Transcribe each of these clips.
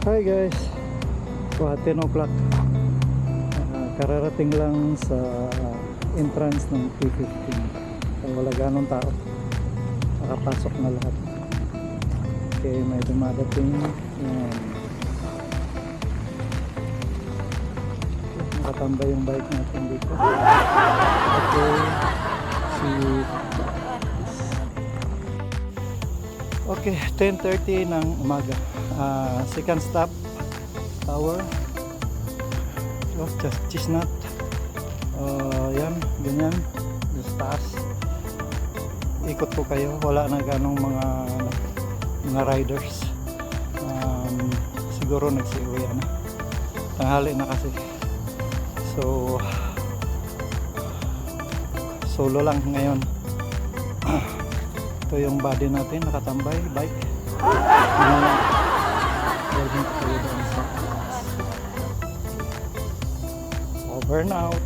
Hi guys, so 10 o'clock, kararating lang sa entrance ng P15. So, wala ganong tao, nakapasok na lahat. Okay, may dumadating. Yan. Nakatambay yung bike natin dito. Okay, okay, 10:30 ng umaga. Second stop, tower. Just Chestnut. Yan, ganyan. Just taas. Ikot po kayo. Wala na ganong mga riders. Siguro nagsiuwi na. Tanghali na kasi. So, solo lang ngayon. Ito yung body natin, nakatambay, bike. Over and out.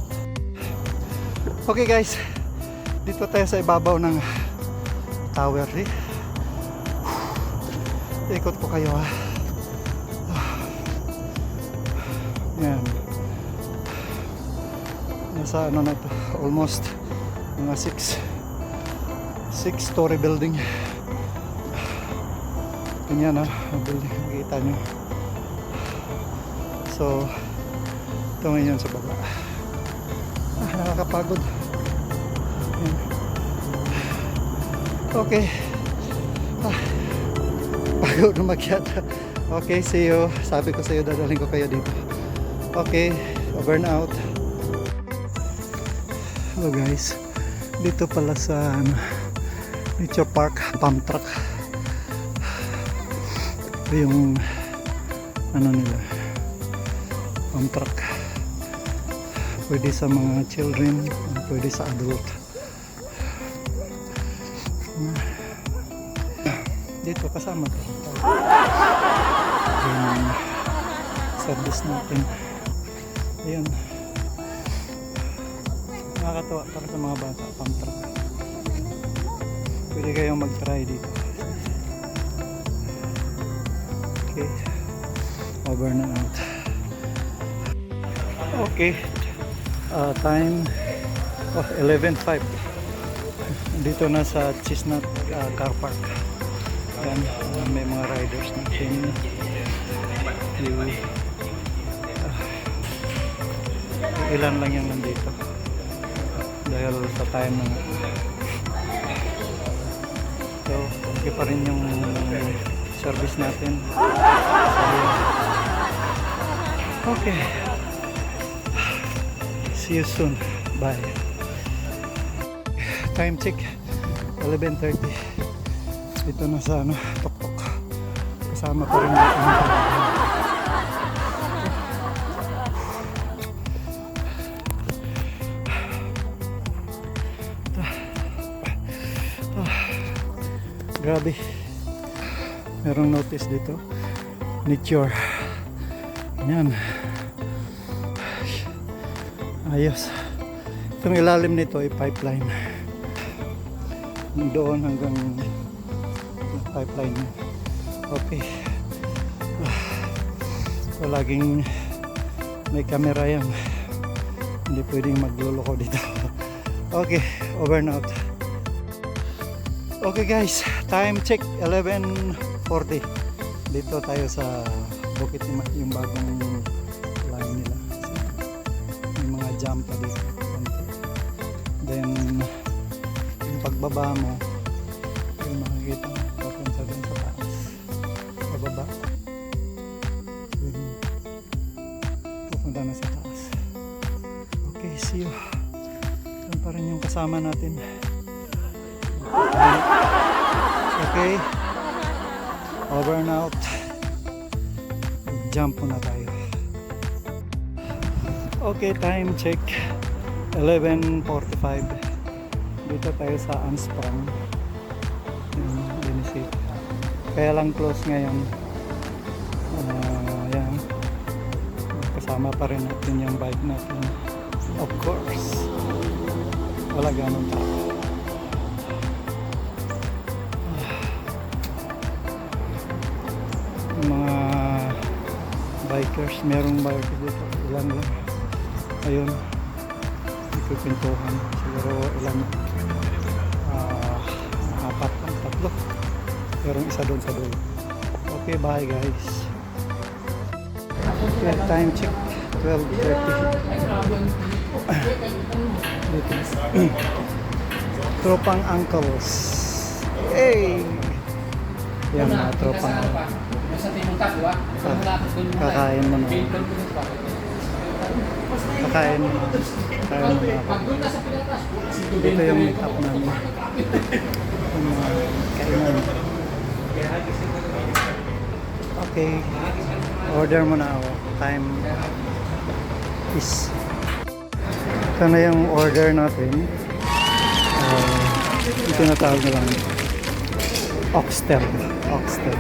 Okay guys, dito tayo sa ibabaw ng tower. Ikot po kayo ha. Yan. Nasa ano na to, almost mga 6-story building. Ganyan ha, building, makikita nyo. So, ito ngayon sa baba. Nakakapagod. Yan. Okay. Pagod na makyat. Okay, see you. Sabi ko sa iyo, dadaling ko kayo dito. Okay, over and out. Hello guys. Dito pala sa Nature Park, pump truck. Ito yung ano nila, pump truck. Pwede sa mga children, pwede sa adult. Dito kasama to yung service natin. Ayan, nakakatawa para sa mga bata, pump truck. Pwede kayong mag-try dito. Okay, over na out. Okay, time 11:05. Dito na sa Chestnut car park. Yan, may mga riders natin. Ilan lang yung nandito dahil sa time na nga. So, okay pa rin yung service natin. Okay, see you soon. Bye. Time check 11:30. Dito na sa Toktok. Kasama pa rin natin. Grabe. Merong notice dito. Nature. Yan. Ayos. Itong ilalim nito ay pipeline. Doon hanggang pipeline. Okay. So laging may camera yan. Hindi pwedeng magluloko dito. Okay, over and out. Okay guys, time check 11:40. Dito tayo sa Bukit Timah, yung bagong line nila. May mga jump pa dito. Then yung pagbaba mo, yung makikita mo papunta dun sa taas. Pababa. Then pupunta na sa taas. Okay, see you. Yan pa rin yung kasama natin. Okay, over and out. Jump na tayo. Okay, time check 11:45. Dito tayo sa Ansprang, Genesee. Kaya lang close ngayon. Yan. Kasama pa rin natin yung bike natin. Of course, wala ganun tao. Mga bikers. Merong bikers dito. Ilan lang. Ayun. Ipipintuhan. Siguro ilan. Apat lang. Tatlo. Merong isa doon sa dulo. Okay, bye guys. Okay, time check. 12:30. Dito. Tropang uncles. Hey! Yan mga tropang kakain mo na. Kakain mo na. Kakain mo na. Dito yung meet up namin. Yung mga kainan. Okay. Order mo na ako. Time is. Ito na yung order natin. Ito na tawag na lang. Oxtail. Oxtail.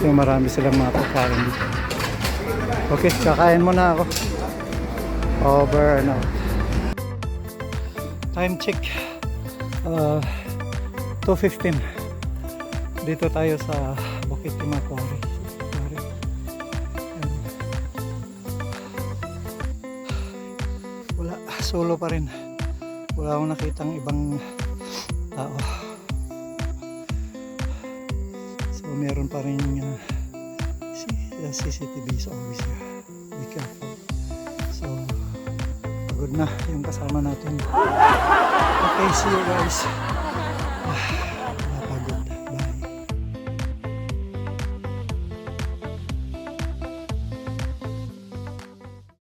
Yung marami silang mga pagkain dito. Okay, kakain muna ako. Over and out. Time check. 2:15. Dito tayo sa Bukit Timah Quarry. Wala, solo pa rin. Wala akong nakitang ibang tao. So meron pa rin CCTV sa office. Be careful. So pagod na yung kasama natin. Okay, see you guys.